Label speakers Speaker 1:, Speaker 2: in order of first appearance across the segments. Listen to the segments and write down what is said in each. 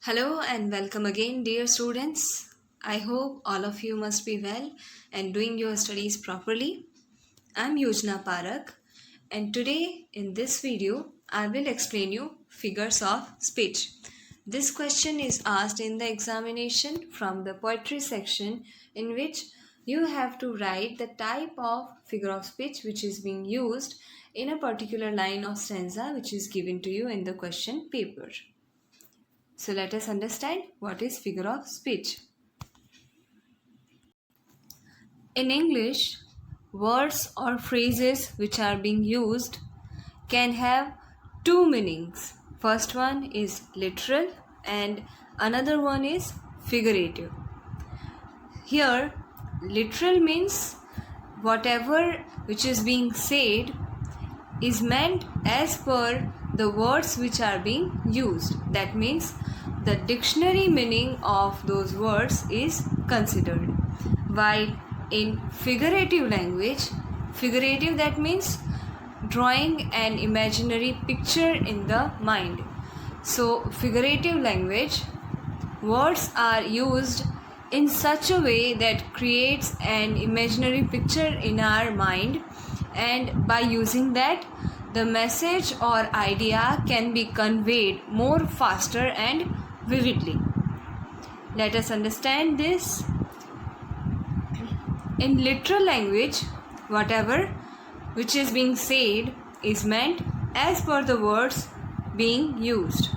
Speaker 1: Hello and welcome again, dear students. I hope all of you must be well and doing your studies properly. I'm Yojna Parak, and today in this video I will explain you figures of speech. This question is asked in the examination from the poetry section, in which you have to write the type of figure of speech which is being used in a particular line of stanza which is given to you in the question paper. So let us understand what is figure of speech. In English, words or phrases which are being used can have two meanings. First one is literal and another one is figurative. Here, literal means whatever which is being said is meant as per the words which are being used. That means the dictionary meaning of those words is considered. While in figurative language, figurative that means drawing an imaginary picture in the mind. So figurative language, words are used in such a way that creates an imaginary picture in our mind, and by using that the message or idea can be conveyed more faster and vividly. Let us understand this. In literal language, whatever which is being said is meant as per the words being used.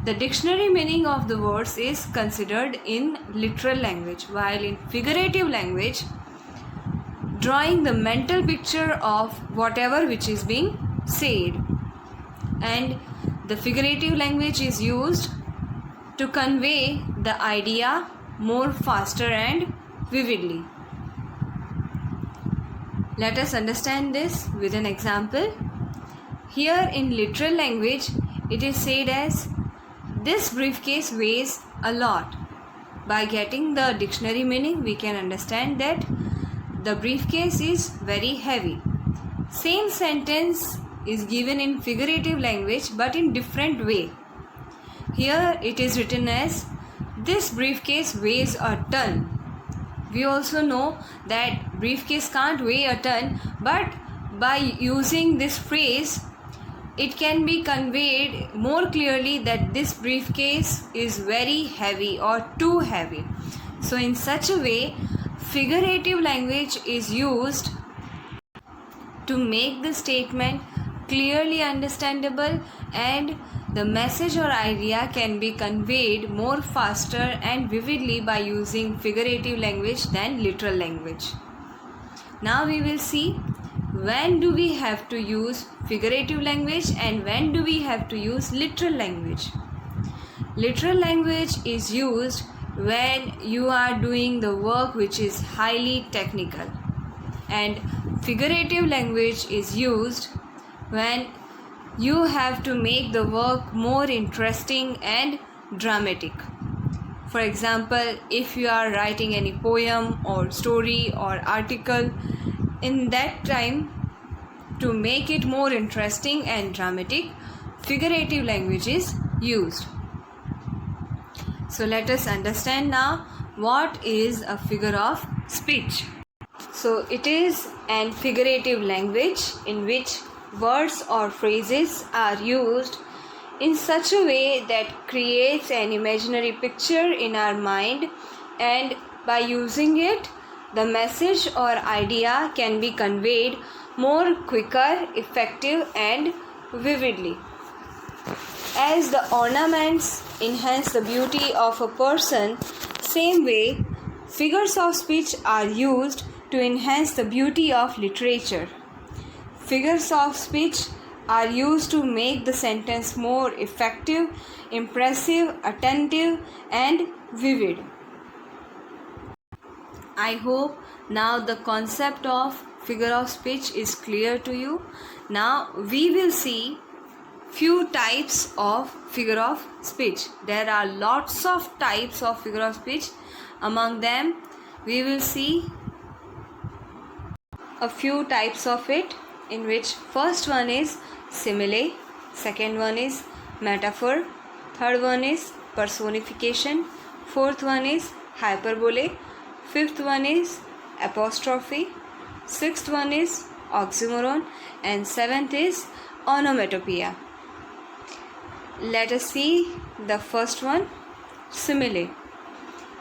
Speaker 1: The dictionary meaning of the words is considered in literal language, while in figurative language, drawing the mental picture of whatever which is being said, and the figurative language is used to convey the idea more faster and vividly. Let us understand this with an example. Here in literal language, it is said as, this briefcase weighs a lot. By getting the dictionary meaning, we can understand that the briefcase is very heavy. Same sentence is given in figurative language but in different way. Here it is written as, this briefcase weighs a ton. We also know that briefcase can't weigh a ton, but by using this phrase, it can be conveyed more clearly that this briefcase is very heavy or too heavy. So in such a way, figurative language is used to make the statement clearly understandable, and the message or idea can be conveyed more faster and vividly by using figurative language than literal language. Now we will see when do we have to use figurative language and when do we have to use literal language. Literal language is used when you are doing the work which is highly technical, and figurative language is used when you have to make the work more interesting and dramatic. For example, if you are writing any poem or story or article, in that time, to make it more interesting and dramatic, figurative language is used. So let us understand now what is a figure of speech. So it is an figurative language in which words or phrases are used in such a way that creates an imaginary picture in our mind, and by using it, the message or idea can be conveyed more quicker, effective and vividly. As the ornaments enhance the beauty of a person, same way figures of speech are used to enhance the beauty of literature. Figures of speech are used to make the sentence more effective, impressive, attentive and vivid. I hope now the concept of figure of speech is clear to you. Now we will see few types of figure of speech. There are lots of types of figure of speech. Among them, we will see a few types of it, in which first one is simile, second one is metaphor, third one is personification, fourth one is hyperbole, fifth one is apostrophe, sixth one is oxymoron, and seventh is onomatopoeia. Let us see the first one, simile.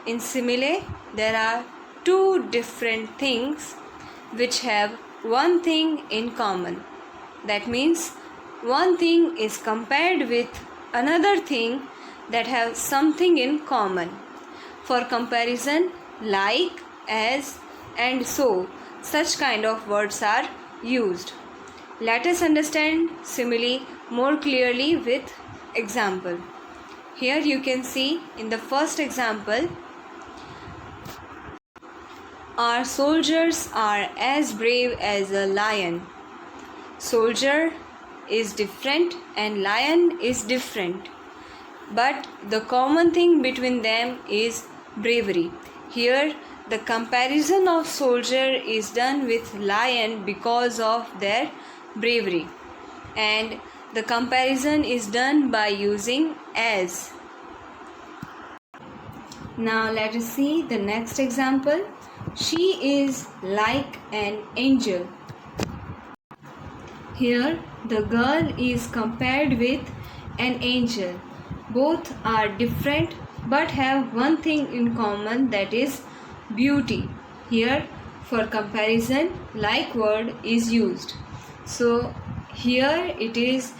Speaker 1: In simile, there are two different things which have one thing in common. That means one thing is compared with another thing that have something in common. For comparison, like, as, and so, such kind of words are used. Let us understand simile more clearly with example. Here you can see in the first example, our soldiers are as brave as a lion. Soldier is different and lion is different, but the common thing between them is bravery. Here the comparison of soldier is done with lion because of their bravery, and the comparison is done by using as. Now let us see the next example. She is like an angel. Here the girl is compared with an angel. Both are different but have one thing in common, that is beauty. Here for comparison, like word is used. So here it is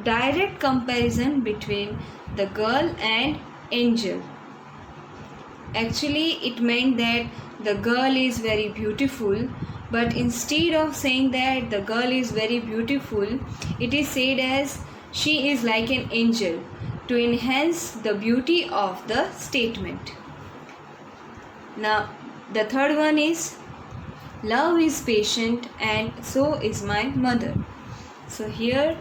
Speaker 1: direct comparison between the girl and angel. Actually it meant that the girl is very beautiful, but instead of saying that the girl is very beautiful, it is said as she is like an angel to enhance the beauty of the statement. Now the third one is love is patient and so is my mother. So here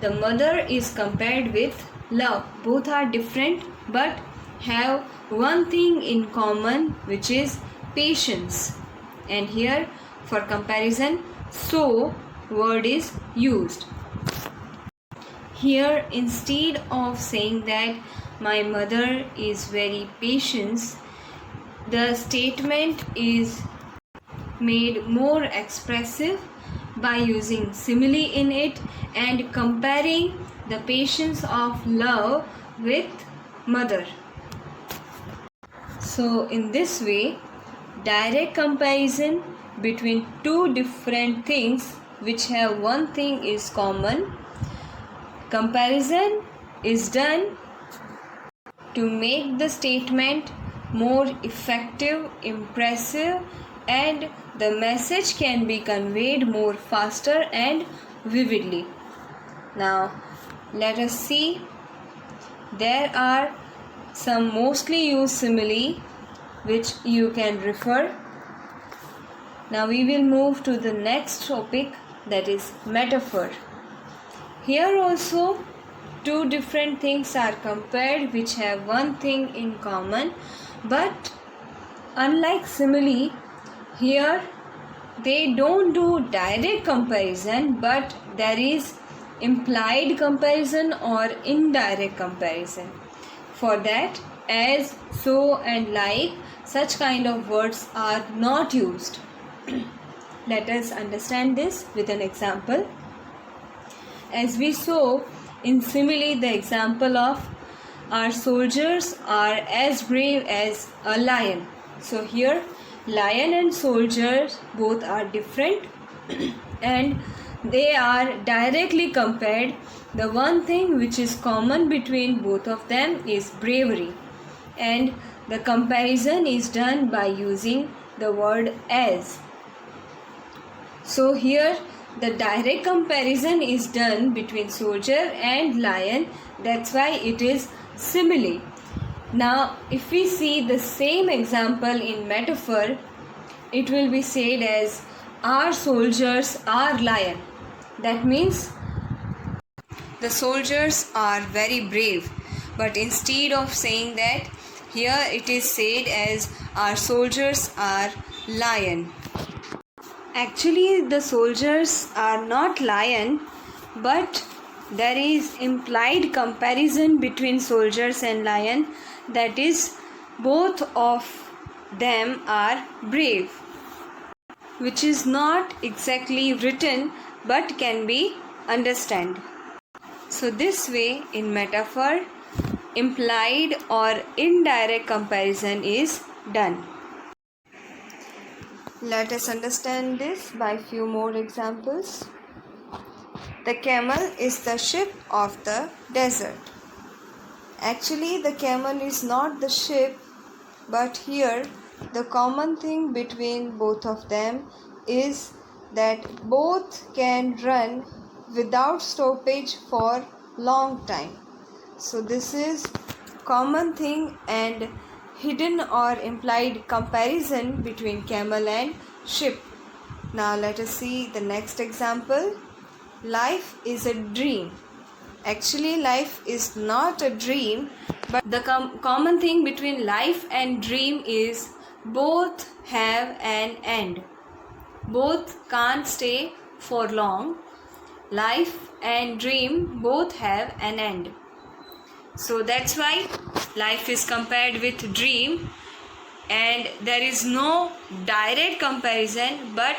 Speaker 1: the mother is compared with love. Both are different but have one thing in common, which is patience. And here for comparison, so word is used. Here instead of saying that my mother is very patient, the statement is made more expressive by using simile in it and comparing the patience of love with mother. So in this way, direct comparison between two different things which have one thing is common, comparison is done to make the statement more effective, impressive, and the message can be conveyed more faster and vividly. Now let us see, there are some mostly used simile which you can refer. Now we will move to the next topic, that is metaphor. Here also two different things are compared which have one thing in common, but unlike simile, here they don't do direct comparison, but there is implied comparison or indirect comparison. For that, as, so, and like, such kind of words are not used. Let us understand this with an example. As we saw in simile, the example of our soldiers are as brave as a lion. So here lion and soldiers both are different and they are directly compared. The one thing which is common between both of them is bravery, and the comparison is done by using the word as. So here the direct comparison is done between soldier and lion, that's why it is simile. Now if we see the same example in metaphor, it will be said as our soldiers are lion. That means the soldiers are very brave, but instead of saying that, here it is said as our soldiers are lion. Actually the soldiers are not lion, but there is implied comparison between soldiers and lion, that is, both of them are brave, which is not exactly written but can be understood. So this way, in metaphor, implied or indirect comparison is done. Let us understand this by few more examples. The camel is the ship of the desert. Actually, the camel is not the ship, but here the common thing between both of them is that both can run without stoppage for long time. So this is common thing and hidden or implied comparison between camel and ship. Now let us see the next example. Life is a dream. Actually, life is not a dream, but the common thing between life and dream is both have an end. Both can't stay for long. Life and dream both have an end. So that's why life is compared with dream, and there is no direct comparison, but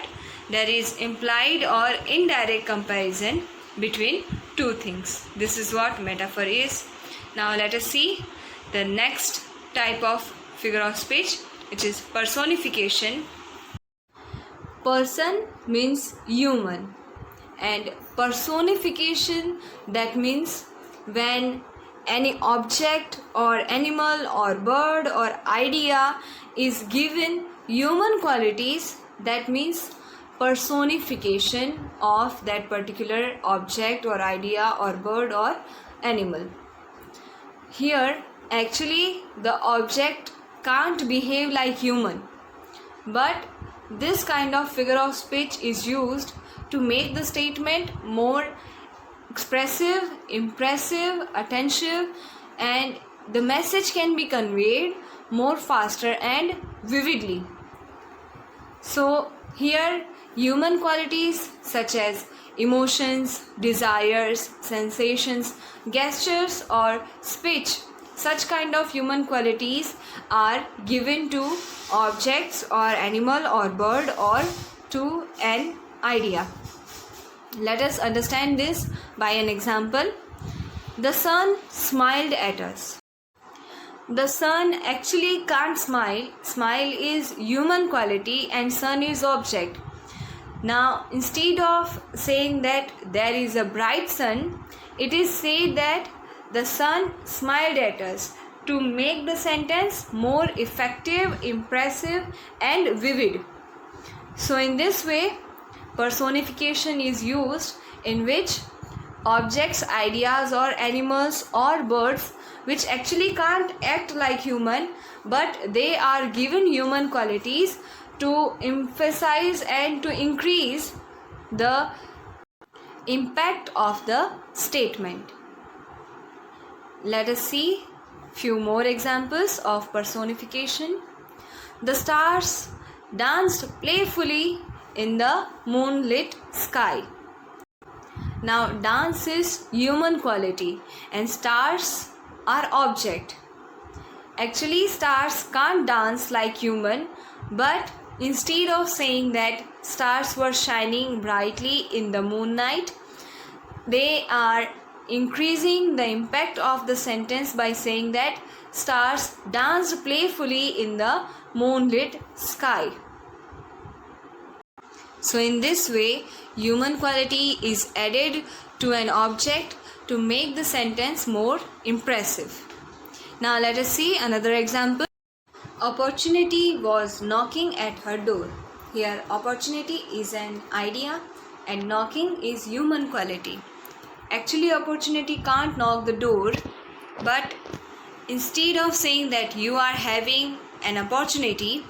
Speaker 1: there is implied or indirect comparison between two things. This is what metaphor is. Now let us see the next type of figure of speech, which is personification. Person means human, and personification, that means when any object or animal or bird or idea is given human qualities, that means personification of that particular object or idea or bird or animal. Here actually the object can't behave like human, but this kind of figure of speech is used to make the statement more expressive, impressive, attentive, and the message can be conveyed more faster and vividly. So here human qualities such as emotions, desires, sensations, gestures or speech, such kind of human qualities are given to objects or animal or bird or to an idea. Let us understand this by an example. The sun smiled at us. The sun actually can't smile. Smile is human quality and sun is object. Now instead of saying that there is a bright sun, it is said that the sun smiled at us, to make the sentence more effective, impressive and vivid. So in this way, personification is used in which objects, ideas or animals or birds which actually can't act like human, but they are given human qualities to emphasize and to increase the impact of the statement. Let us see few more examples of personification. The stars danced playfully in the moonlit sky. Now dance is human quality and stars are object. Actually stars can't dance like human, but instead of saying that stars were shining brightly in the moonlight, they are increasing the impact of the sentence by saying that stars danced playfully in the moonlit sky. So in this way, human quality is added to an object to make the sentence more impressive. Now let us see another example. Opportunity was knocking at her door. Here opportunity is an idea and knocking is human quality. Actually opportunity can't knock the door, but instead of saying that you are having an opportunity,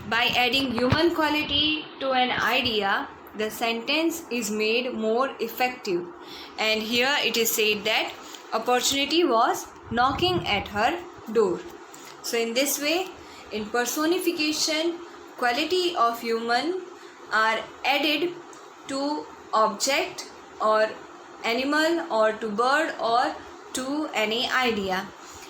Speaker 1: by adding human quality to an idea, the sentence is made more effective. And here it is said that opportunity was knocking at her door. So in this way, in personification, quality of human are added to object or animal or to bird or to any idea.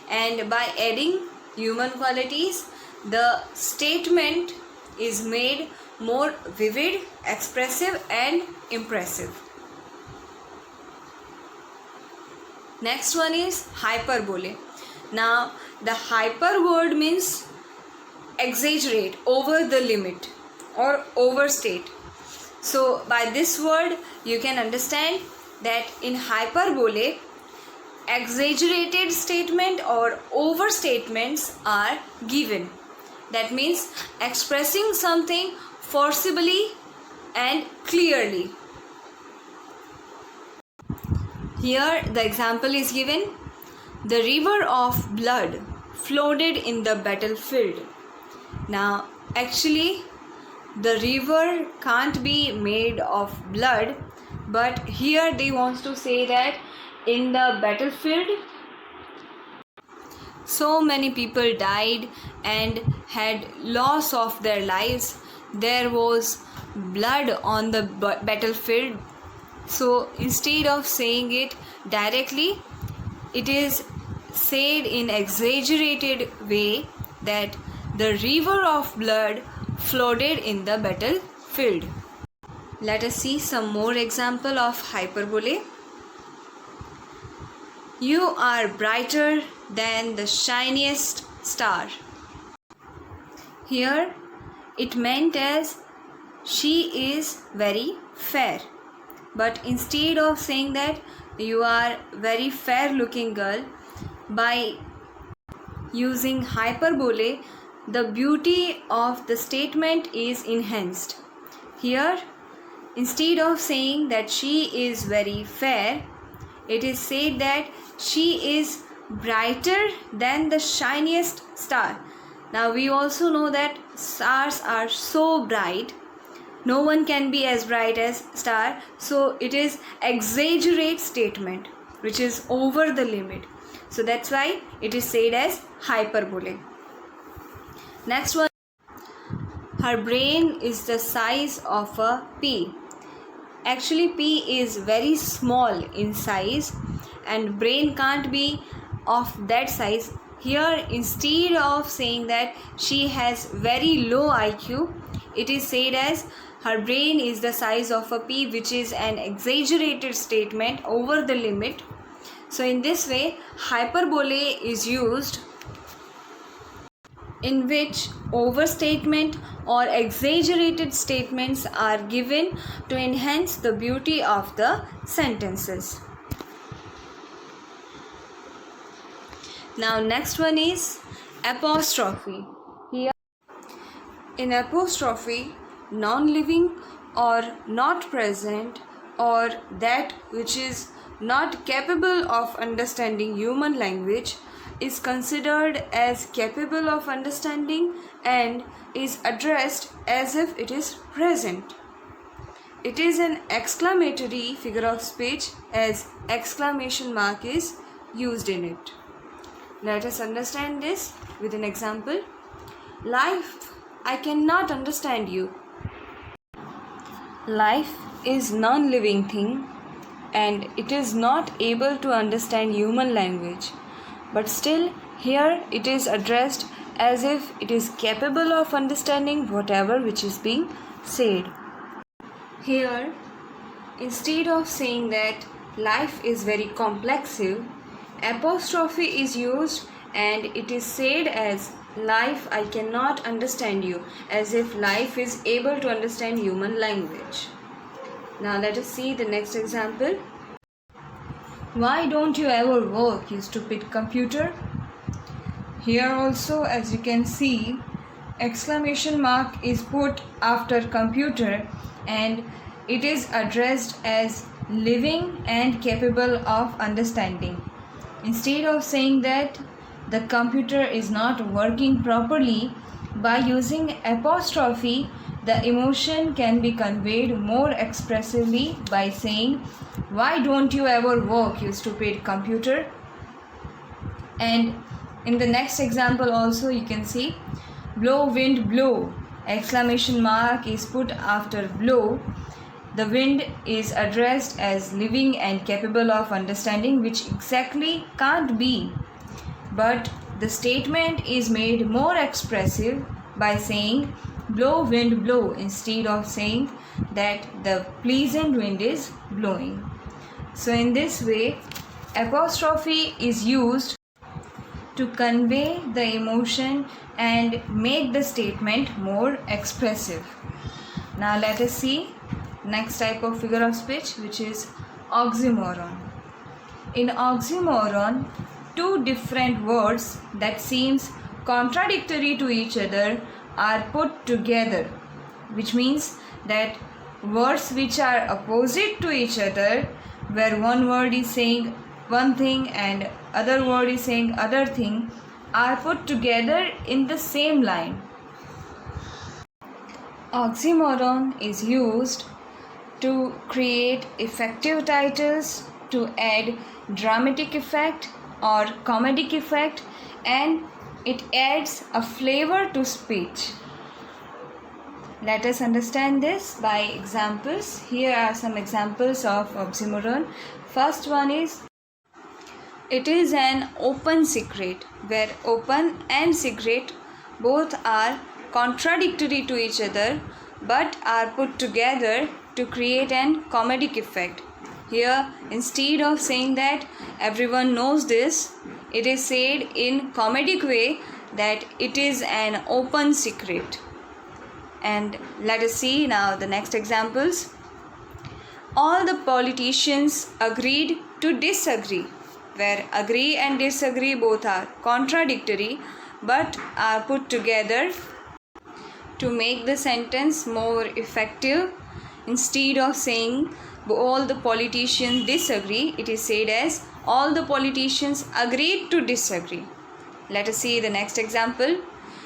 Speaker 1: And by adding human qualities, the statement is made more vivid, expressive and impressive. Next one is hyperbole. Now the hyper word means exaggerate, over the limit or overstate. So by this word you can understand that in hyperbole, exaggerated statement or overstatements are given. That means expressing something forcibly and clearly. Here the example is given. The river of blood flooded in the battlefield. Now actually the river can't be made of blood, but here they want to say that in the battlefield so many people died and had loss of their lives. There was blood on the battlefield. So instead of saying it directly, it is said in exaggerated way that the river of blood flooded in the battlefield. Let us see some more example of hyperbole. You are brighter than the shiniest star. Here it meant as she is very fair. But instead of saying that you are very fair looking girl, by using hyperbole, the beauty of the statement is enhanced. Here, instead of saying that she is very fair, it is said that she is brighter than the shiniest star. Now we also know that stars are so bright. No one can be as bright as star. So it is exaggerate statement which is over the limit. So that's why it is said as hyperbole. Next one. Her brain is the size of a pea. Actually pea is very small in size and brain can't be of that size. Here instead of saying that she has very low IQ, it is said as her brain is the size of a pea, which is an exaggerated statement over the limit. So in this way hyperbole is used in which overstatement or exaggerated statements are given to enhance the beauty of the sentences. Now next one is apostrophe. Here in apostrophe, non-living or not present or that which is not capable of understanding human language is considered as capable of understanding and is addressed as if it is present. It is an exclamatory figure of speech as exclamation mark is used in it. Let us understand this with an example. Life, I cannot understand you. Life is non-living thing and it is not able to understand human language. But still here it is addressed as if it is capable of understanding whatever which is being said. Here instead of saying that life is very complexive, apostrophe is used and it is said as life, I cannot understand you, as if life is able to understand human language. Now let us see the next example. Why don't you ever work, you stupid computer? Here also, as you can see, exclamation mark is put after computer and it is addressed as living and capable of understanding. Instead of saying that the computer is not working properly, by using apostrophe, the emotion can be conveyed more expressively by saying, why don't you ever work, you stupid computer? And in the next example also you can see, blow wind blow, exclamation mark is put after blow the wind is addressed as living and capable of understanding, which exactly can't be. But the statement is made more expressive by saying blow wind blow instead of saying that the pleasant wind is blowing. So in this way, apostrophe is used to convey the emotion and make the statement more expressive. Now let us see next type of figure of speech, which is oxymoron. In oxymoron, two different words that seems contradictory to each other are put together, which means that words which are opposite to each other, where one word is saying one thing and other word is saying other thing, are put together in the same line. Oxymoron is used to create effective titles, to add dramatic effect or comedic effect, and it adds a flavor to speech. Let us understand this by examples. Here are some examples of oxymoron. First one is, it is an open secret, where open and secret both are contradictory to each other but are put together to create an comedic effect. Here, instead of saying that everyone knows this, it is said in comedic way that it is an open secret. And let us see now the next examples. All the politicians agreed to disagree, where agree and disagree both are contradictory but are put together to make the sentence more effective. Instead of saying all the politicians disagree, it is said as all the politicians agreed to disagree. Let us see the next example.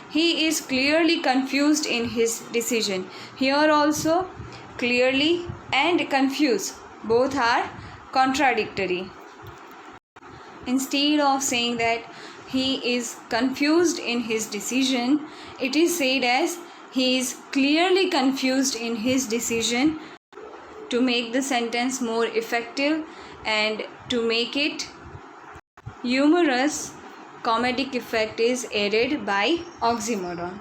Speaker 1: He is clearly confused in his decision. Here also, clearly and confused both are contradictory. Instead of saying that he is confused in his decision, it is said as he is clearly confused in his decision, to make the sentence more effective and to make it humorous. Comedic effect is added by oxymoron.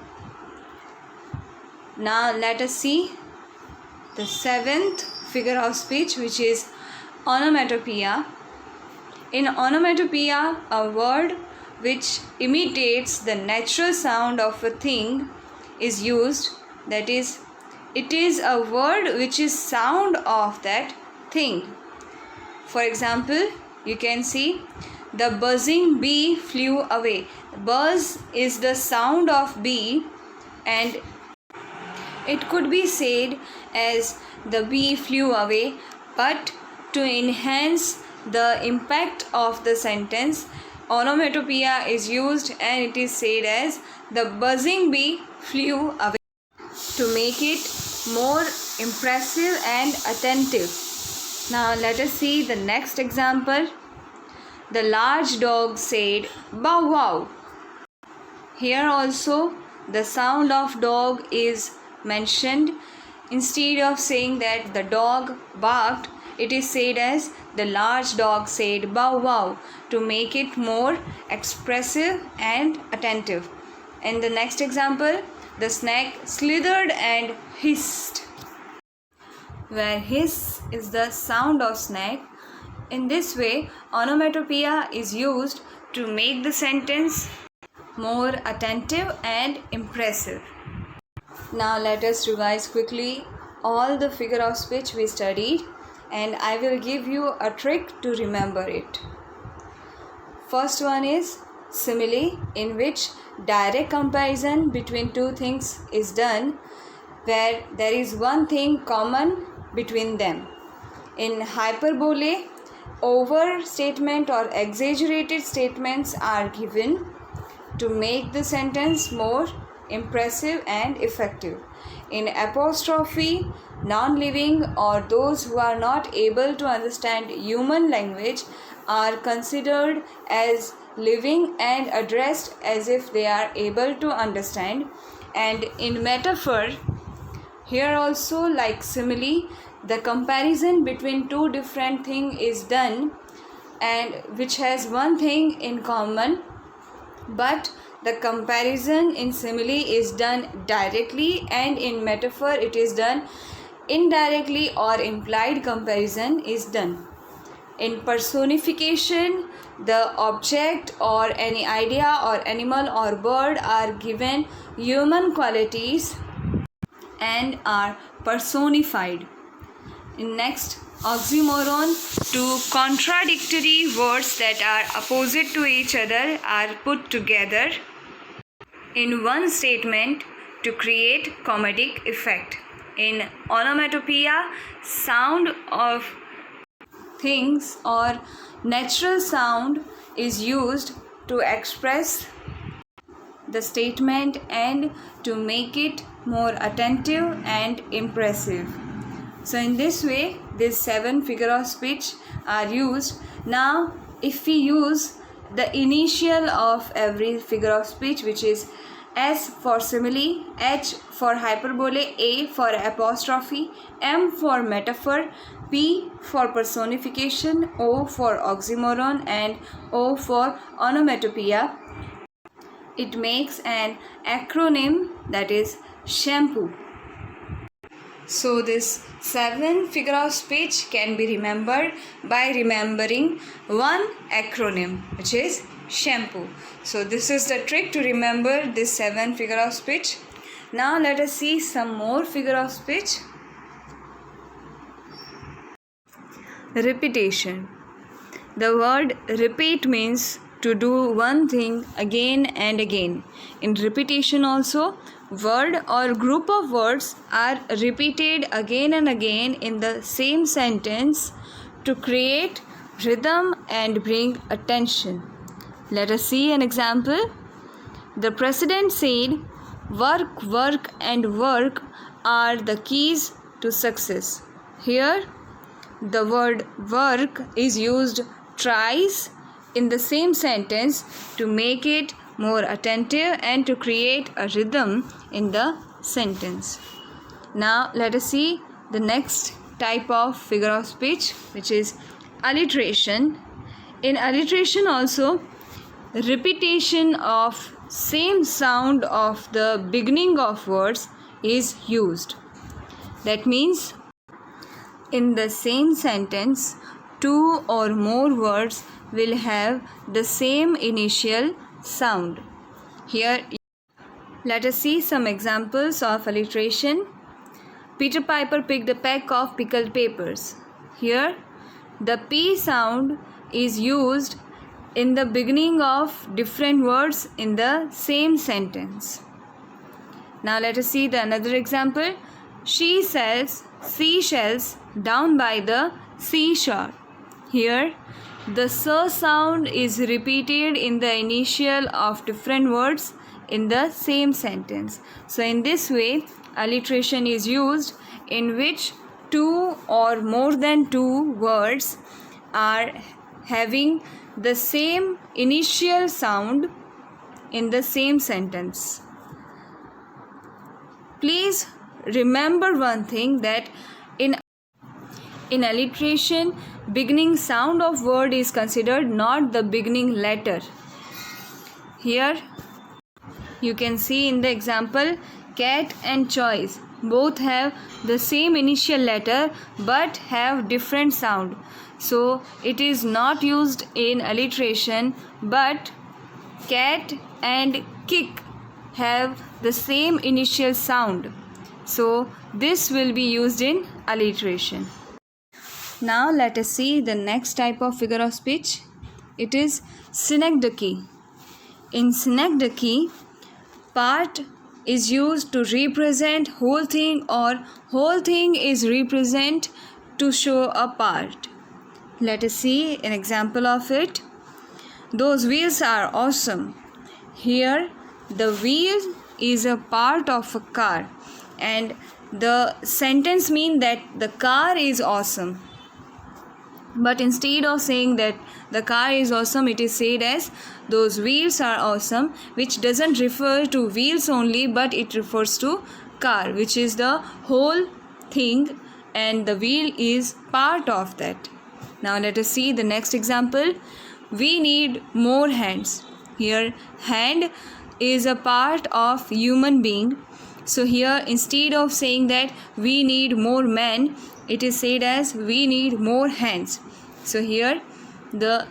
Speaker 1: Now let us see the seventh figure of speech, which is onomatopoeia. In onomatopoeia, a word which imitates the natural sound of a thing is used, that is, it is a word which is sound of that thing. For example, you can see the buzzing bee flew away. Buzz is the sound of bee, and it could be said as the bee flew away, but to enhance the impact of the sentence, onomatopoeia is used and it is said as the buzzing bee flew away, to make it more impressive and attentive. Now let us see the next example. The large dog said bow wow. Here also the sound of dog is mentioned. Instead of saying that the dog barked, it is said as the large dog said bow wow, to make it more expressive and attentive. In the next example, the snake slithered and hissed, where hiss is the sound of snake. In this way, onomatopoeia is used to make the sentence more attentive and impressive. Now let us revise quickly all the figure of speech we studied, and I will give you a trick to remember it. First one is simile, in which direct comparison between two things is done, where there is one thing common between them. In hyperbole, overstatement or exaggerated statements are given to make the sentence more impressive and effective. In apostrophe, non-living or those who are not able to understand human language are considered as living and addressed as if they are able to understand. And in metaphor, here also, like simile, the comparison between two different things is done and which has one thing in common, but the comparison in simile is done directly and in metaphor it is done indirectly, or implied comparison is done. In personification, the object or any idea or animal or bird are given human qualities and are personified. In next, oxymoron, two contradictory words that are opposite to each other are put together in one statement to create comedic effect. In onomatopoeia, sound of things or natural sound is used to express the statement and to make it more attentive and impressive. So in this way, these 7 figure of speech are used. Now, if we use the initial of every figure of speech, which is S for simile, H for hyperbole, A for apostrophe, M for metaphor, P for personification, O for oxymoron, and O for onomatopoeia, it makes an acronym, that is shampoo. So this 7 figure of speech can be remembered by remembering one acronym, which is shampoo. So this is the trick to remember this 7 figure of speech. Now let us see some more figure of speech. Repetition. The word repeat means to do one thing again and again. In repetition also, word or group of words are repeated again and again in the same sentence to create rhythm and bring attention. Let us see an example. The president said, "Work, work, and work are the keys to success." Here, the word work is used twice in the same sentence to make it more attentive and to create a rhythm in the sentence. Now let us see the next type of figure of speech, which is alliteration. In alliteration also, repetition of same sound of the beginning of words is used. That means in the same sentence, 2 or more words will have the same initial sound. Here, let us see some examples of alliteration. Peter Piper picked a peck of pickled peppers. Here, the P sound is used in the beginning of different words in the same sentence. Now let us see the another example. She sells seashells down by the seashore. Here, the S sound is repeated in the initial of different words in the same sentence. So in this way, alliteration is used in which 2 or more than 2 words are having the same initial sound in the same sentence. Please remember one thing, that in alliteration, beginning sound of word is considered, not the beginning letter. Here you can see in the example, cat and choice both have the same initial letter but have different sound. So it is not used in alliteration, but cat and kick have the same initial sound. So this will be used in alliteration. Now let us see the next type of figure of speech. It is synecdoche. In synecdoche, part is used to represent whole thing, or whole thing is represent to show a part. Let us see an example of it. Those wheels are awesome. Here, the wheel is a part of a car, and the sentence means that the car is awesome. But instead of saying that the car is awesome, it is said as those wheels are awesome, which doesn't refer to wheels only, but it refers to car, which is the whole thing and the wheel is part of that. Now let us see the next example. We need more hands. Here hand is a part of human being. So here instead of saying that we need more men, it is said as we need more hands. So here the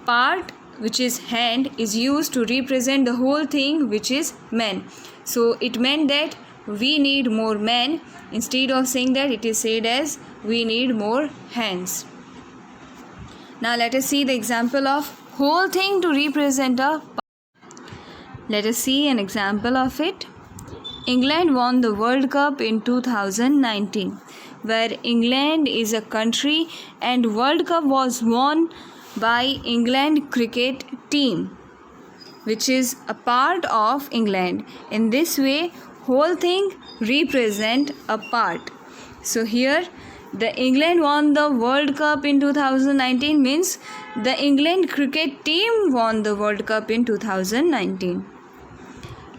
Speaker 1: part which is hand is used to represent the whole thing which is men. So it meant that we need more men. Instead of saying that, it is said as we need more hands. Now let us see the example of whole thing to represent a part. Let us see an example of it. England won the World Cup in 2019, where England is a country and World Cup was won by England cricket team, which is a part of England. In this way, whole thing represent a part. So here the England won the World Cup in 2019 means the England cricket team won the World Cup in 2019.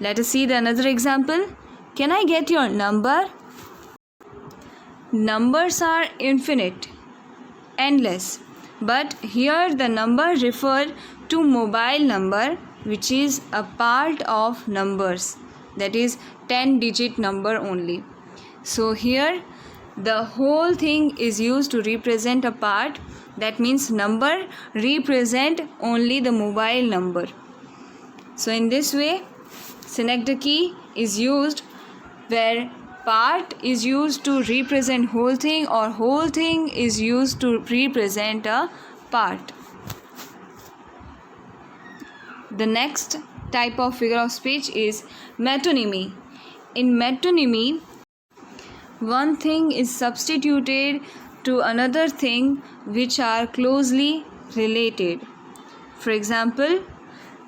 Speaker 1: Let us see the another example. Can I get your number? Numbers are infinite, endless, but here the number refer to mobile number, which is a part of numbers, that is 10-digit number only. So here the whole thing is used to represent a part. That means number represent only the mobile number. So in this way, synecdoche is used where part is used to represent whole thing or whole thing is used to represent a part. The next type of figure of speech is metonymy. In metonymy, one thing is substituted to another thing which are closely related. For example,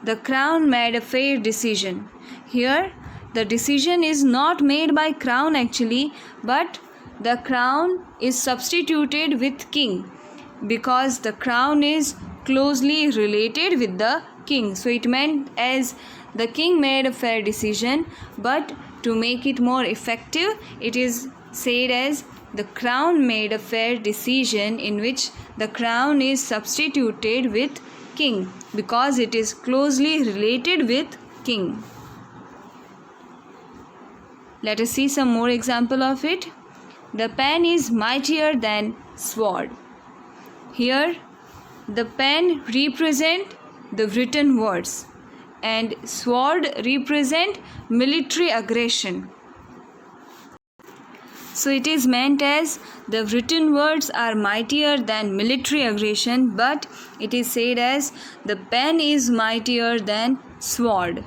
Speaker 1: the crown made a fair decision. Here, the decision is not made by crown actually, but the crown is substituted with king because the crown is closely related with the king. So it meant as the king made a fair decision, but to make it more effective, it is said as the crown made a fair decision, in which the crown is substituted with king because it is closely related with king. Let us see some more example of it. The pen is mightier than sword. Here the pen represent the written words and sword represent military aggression. So it is meant as the written words are mightier than military aggression, but it is said as the pen is mightier than sword.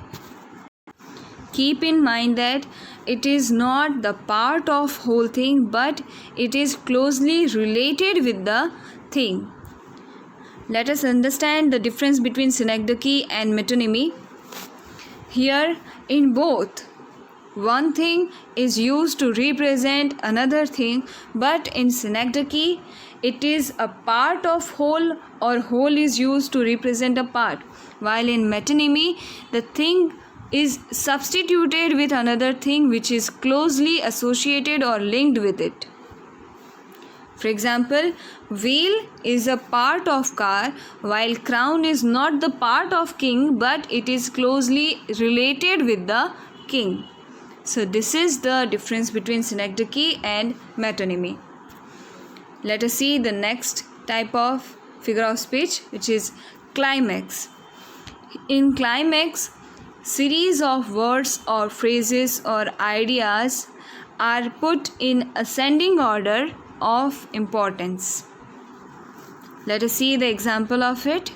Speaker 1: Keep in mind that it is not the part of whole thing, but it is closely related with the thing. Let us understand the difference between synecdoche and metonymy. Here, in both, one thing is used to represent another thing, but in synecdoche, it is a part of whole or whole is used to represent a part, while in metonymy, the thing is substituted with another thing which is closely associated or linked with it. For example, wheel is a part of car, while crown is not the part of king, but it is closely related with the king. So this is the difference between synecdoche and metonymy. Let us see the next type of figure of speech, which is climax. In climax, series of words or phrases or ideas are put in ascending order of importance. Let us see the example of it.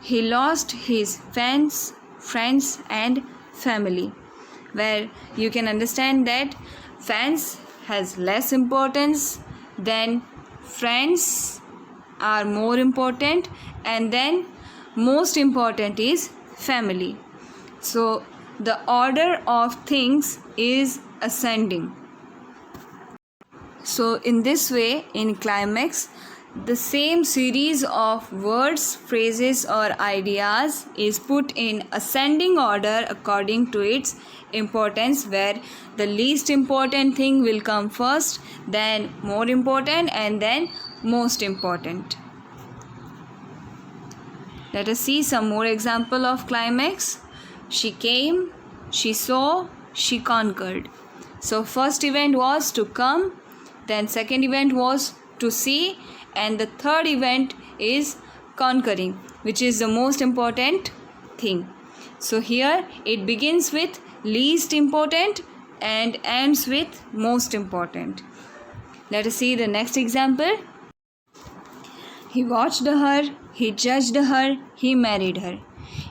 Speaker 1: He lost his fans, friends and family, where you can understand that fans has less importance, then friends are more important, and then most important is family. So the order of things is ascending. So in this way, in climax, the same series of words, phrases, or ideas is put in ascending order according to its importance, where the least important thing will come first, then more important, and then most important. Let us see some more example of climax. She came, she saw, she conquered. So first event was to come, then second event was to see, and the third event is conquering, which is the most important thing. So here it begins with least important and ends with most important. Let us see the next example. He watched her, he judged her, he married her.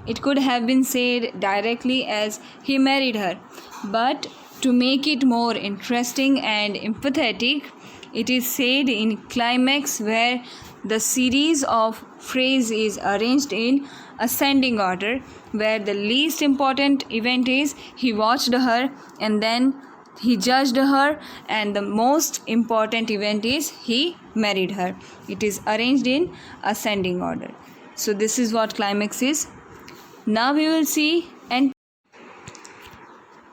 Speaker 1: It could have been said directly as he married her, but to make it more interesting and empathetic, it is said in climax, where the series of phrase is arranged in ascending order, where the least important event is he watched her, and then he judged her, and the most important event is he married her. It is arranged in ascending order. So this is what climax is. Now we will see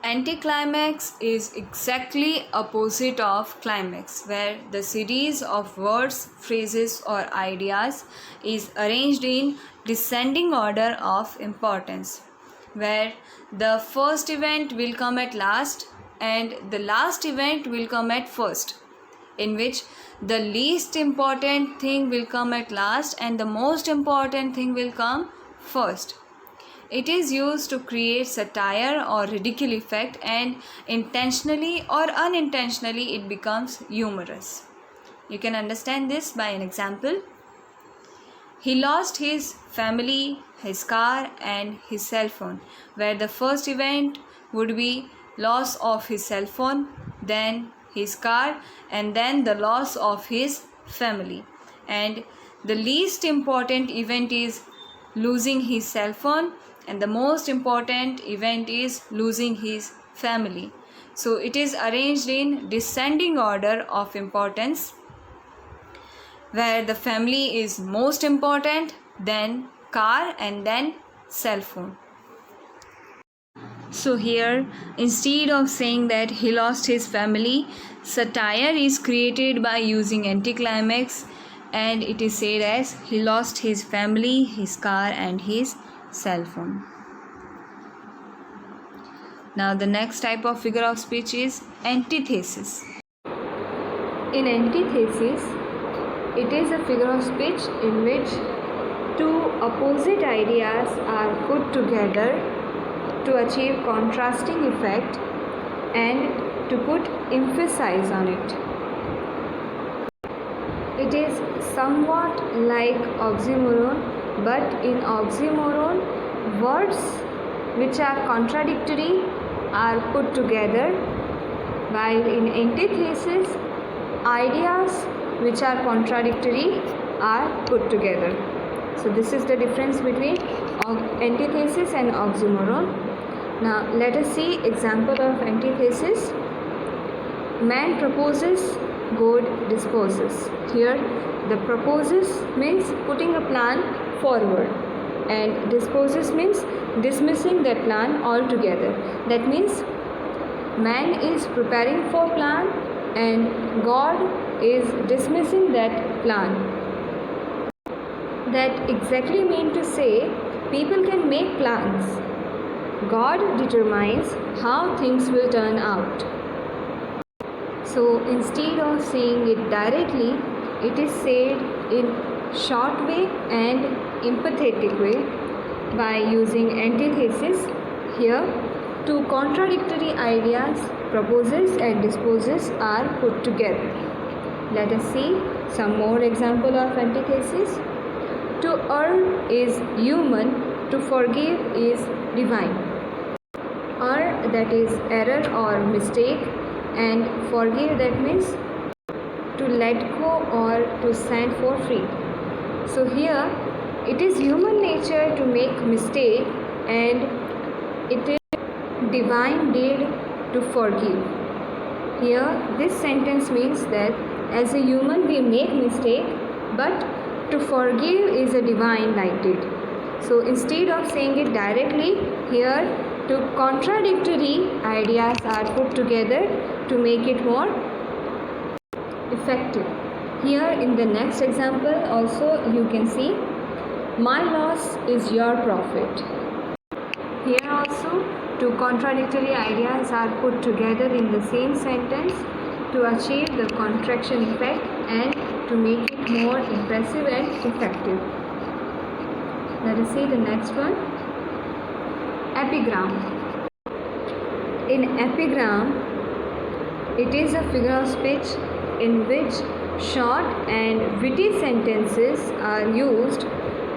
Speaker 1: anticlimax is exactly opposite of climax, where the series of words, phrases, or ideas is arranged in descending order of importance, where the first event will come at last and the last event will come at first, in which the least important thing will come at last and the most important thing will come first. It is used to create satire or ridicule effect, and intentionally or unintentionally it becomes humorous. You can understand this by an example. He lost his family, his car, and his cell phone, where the first event would be loss of his cell phone, then his car, and then the loss of his family. And the least important event is losing his cell phone, and the most important event is losing his family. So it is arranged in descending order of importance, where the family is most important, then car, and then cell phone. So here, instead of saying that he lost his family, satire is created by using anticlimax, and it is said as he lost his family, his car, and his cell phone. Now the next type of figure of speech is antithesis. In antithesis, it is a figure of speech in which two opposite ideas are put together to achieve contrasting effect and to put emphasis on it. It is somewhat like oxymoron, but in oxymoron, words which are contradictory are put together, while in antithesis, ideas which are contradictory are put together. So this is the difference between antithesis and oxymoron. Now let us see example of antithesis. Man proposes, God disposes. Here the proposes means putting a plan forward, and disposes means dismissing that plan altogether. That means man is preparing for plan and God is dismissing that plan. That exactly mean to say people can make plans. God determines how things will turn out. So instead of saying it directly, it is said in short way and empathetic way by using antithesis. Here, two contradictory ideas, proposes and disposes, are put together. Let us see some more example of antithesis. To err is human, to forgive is divine. Err, that is error or mistake, and forgive, that means to let go or to stand for free. So here it is human nature to make mistake, and it is divine deed to forgive. Here this sentence means that as a human we make mistake, but to forgive is a divine like deed. So instead of saying it directly, here two contradictory ideas are put together to make it more effective. Here in the next example also you can see, my loss is your profit. Here also two contradictory ideas are put together in the same sentence to achieve the contraction effect and to make it more impressive and effective. Let us see the next one. Epigram. In epigram, it is a figure of speech in which short and witty sentences are used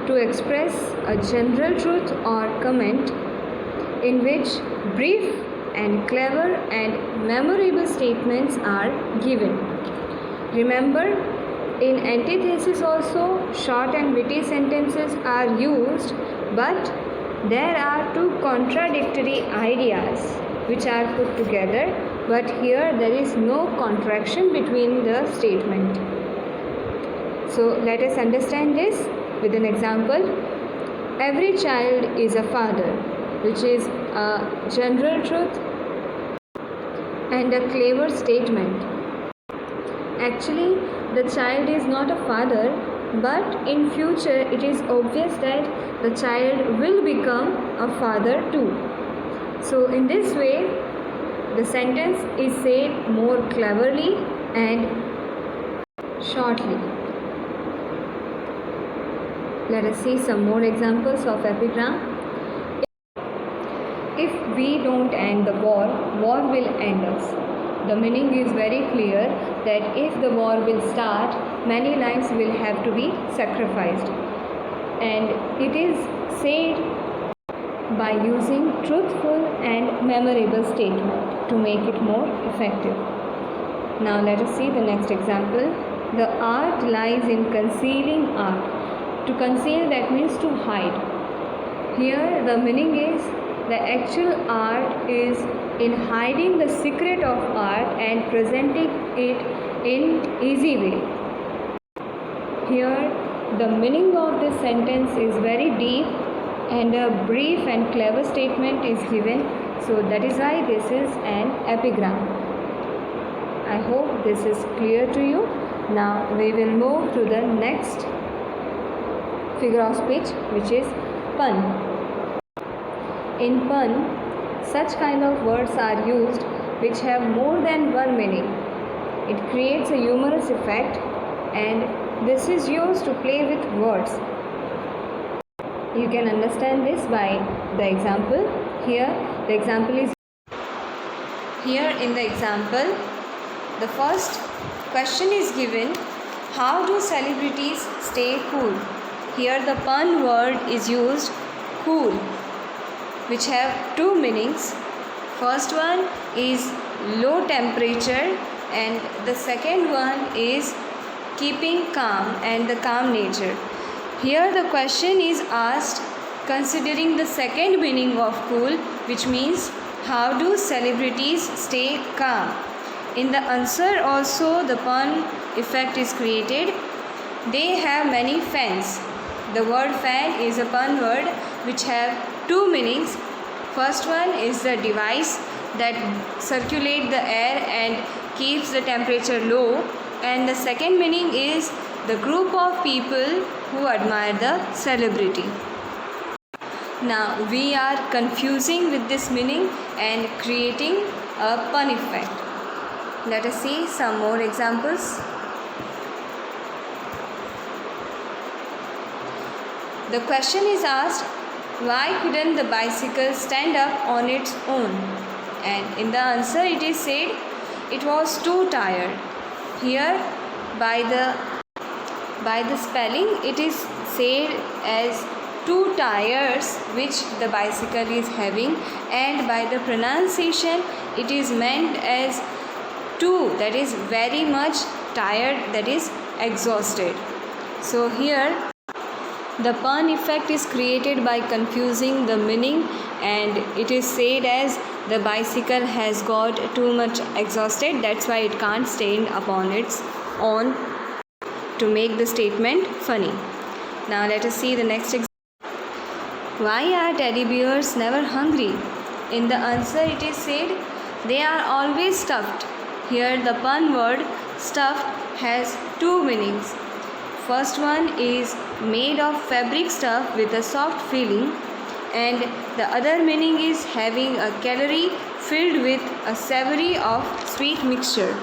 Speaker 1: to express a general truth or comment, in which brief and clever and memorable statements are given. Remember, in antithesis also short and witty sentences are used, but there are two contradictory ideas which are put together, but here there is no contraction between the statement. So let us understand this with an example. Every child is a father, which is a general truth and a clever statement. Actually, the child is not a father, but in future it is obvious that the child will become a father too. So in this way, the sentence is said more cleverly and shortly. Let us see some more examples of epigram. If we don't end the war, war will end us. The meaning is very clear that if the war will start, many lives will have to be sacrificed. And it is said by using truthful and memorable statement to make it more effective. Now let us see the next example. The art lies in concealing art. To conceal, that means to hide. Here the meaning is the actual art is in hiding the secret of art and presenting it in easy way. Here the meaning of this sentence is very deep and a brief and clever statement is given, so that is why this is an epigram. I hope this is clear to you. Now we will move to the next figure of speech, which is pun. In pun, such kind of words are used which have more than one meaning. It creates a humorous effect, and this is used to play with words. You can understand this by the example. Here the example is here in the example. The first question is given, how do celebrities stay cool? Here the pun word is used, cool, which have two meanings. First one is low temperature and the second one is keeping calm and the calm nature. Here the question is asked considering the second meaning of cool, which means how do celebrities stay calm? In the answer also the pun effect is created. They have many fans. The word fan is a pun word which have two meanings. First one is the device that circulates the air and keeps the temperature low, and the second meaning is the group of people who admire the celebrity. Now we are confusing with this meaning and creating a pun effect. Let us see some more examples. The question is asked, why couldn't the bicycle stand up on its own? And in the answer it is said, it was too tired. Here by the spelling it is said as two tires which the bicycle is having, and by the pronunciation it is meant as two, that is very much tired, that is exhausted. So here the pun effect is created by confusing the meaning, and it is said as the bicycle has got too much exhausted, that's why it can't stand upon its own. to make the statement funny. Now let us see the next example. Why are teddy bears never hungry? In the answer it is said, they are always stuffed. Here the pun word stuffed has two meanings. First one is made of fabric stuff with a soft feeling, and the other meaning is having a calorie filled with a savory of sweet mixture.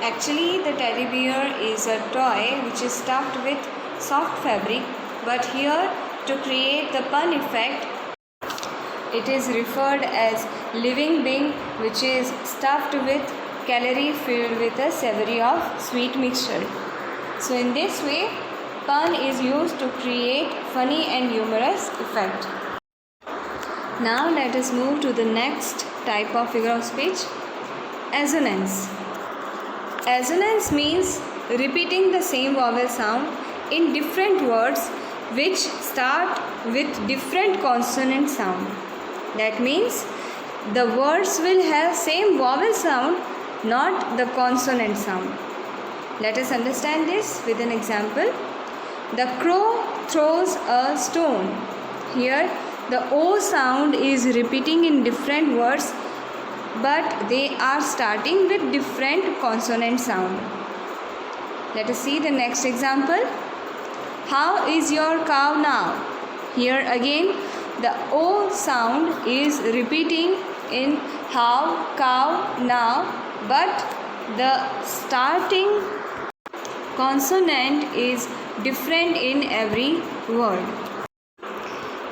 Speaker 1: Actually, the teddy bear is a toy which is stuffed with soft fabric, but here to create the pun effect, it is referred as living being which is stuffed with calorie filled with a savory of sweet mixture. So in this way, pun is used to create funny and humorous effect. Now let us move to the next type of figure of speech, assonance. Assonance means repeating the same vowel sound in different words which start with different consonant sound. That means the words will have same vowel sound, not the consonant sound. Let us understand this with an example. The crow throws a stone. Here the O sound is repeating in different words, but they are starting with different consonant sound. Let us see the next example. How is your cow now? Here again the O sound is repeating in how, cow, now, but the starting consonant is different in every word.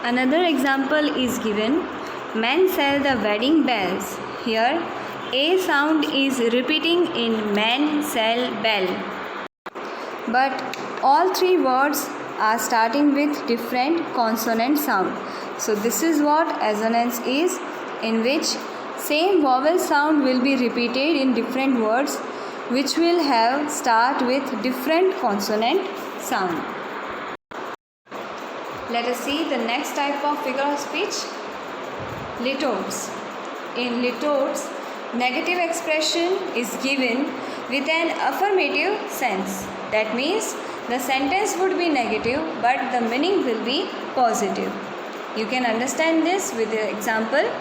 Speaker 1: Another example is given. Men sell the wedding bells. Here A sound is repeating in men sell bell, but all three words are starting with different consonant sound. So this is what assonance is, in which same vowel sound will be repeated in different words which will have start with different consonant sound. Let us see the next type of figure of speech, litotes. In litotes, negative expression is given with an affirmative sense. That means the sentence would be negative but the meaning will be positive. You can understand this with the example.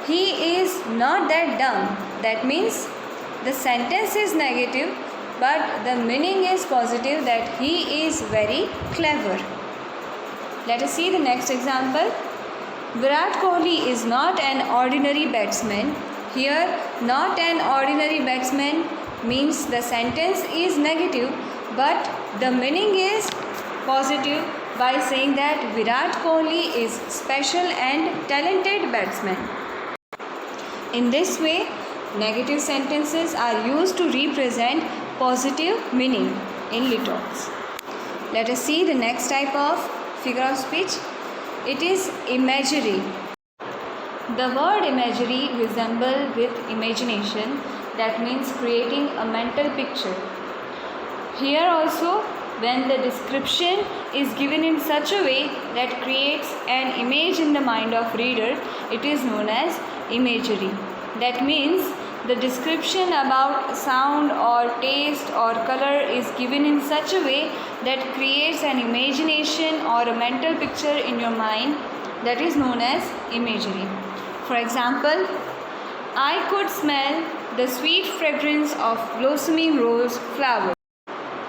Speaker 1: He is not that dumb. That means the sentence is negative but the meaning is positive, that he is very clever. Let us see the next example. Virat Kohli is not an ordinary batsman. Here, not an ordinary batsman means the sentence is negative but the meaning is positive by saying that Virat Kohli is special and talented batsman. In this way, negative sentences are used to represent positive meaning in litotes. Let us see the next type of figure of speech. It is imagery. The word imagery resembles with imagination, that means creating a mental picture. Here also, when the description is given in such a way that creates an image in the mind of reader, it is known as imagery. That means the description about sound or taste or color is given in such a way that creates an imagination or a mental picture in your mind, that is known as imagery. For example, I could smell the sweet fragrance of blossoming rose flowers.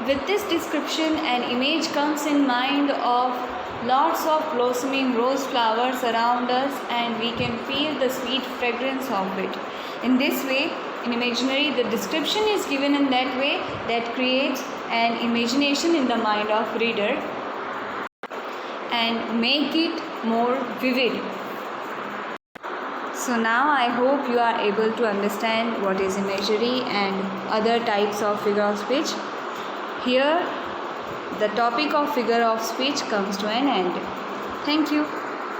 Speaker 1: With this description, an image comes in mind of lots of blossoming rose flowers around us, and we can feel the sweet fragrance of it. In this way, in imaginary, the description is given in that way that creates an imagination in the mind of reader and make it more vivid. So now I hope you are able to understand what is imagery and other types of figure of speech. Here the topic of figure of speech comes to an end. Thank you.